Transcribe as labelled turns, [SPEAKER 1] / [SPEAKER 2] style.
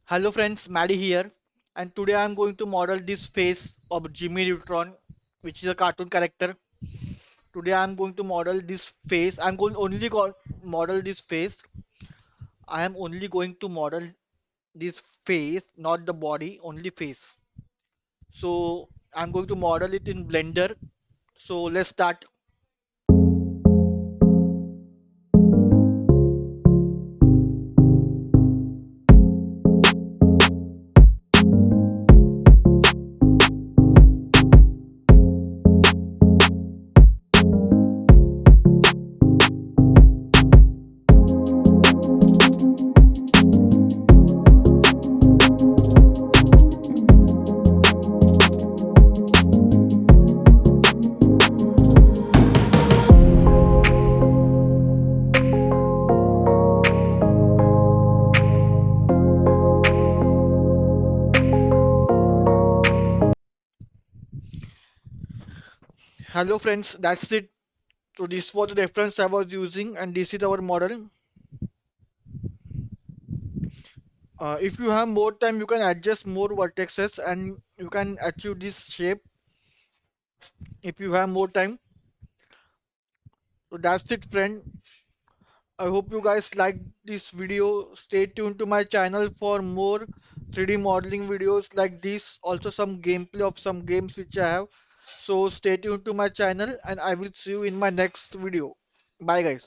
[SPEAKER 1] Hello friends, Maddie here, and today I am going to model this face of Jimmy Neutron, which is a cartoon character. Today I am going to model this face. I'm going only go model this face. I am only going to model this face, not the body, only face. So I'm going to model it in Blender. So let's start. Hello friends, that's it. So this was the reference I was using, and this is our model. If you have more time, you can adjust more vertices and you can achieve this shape if you have more time. So that's it, friend. I hope you guys like this video. Stay tuned to my channel for more 3D modeling videos like this. Also some gameplay of some games which I have. So stay tuned to my channel and I will see you in my next video. Bye guys.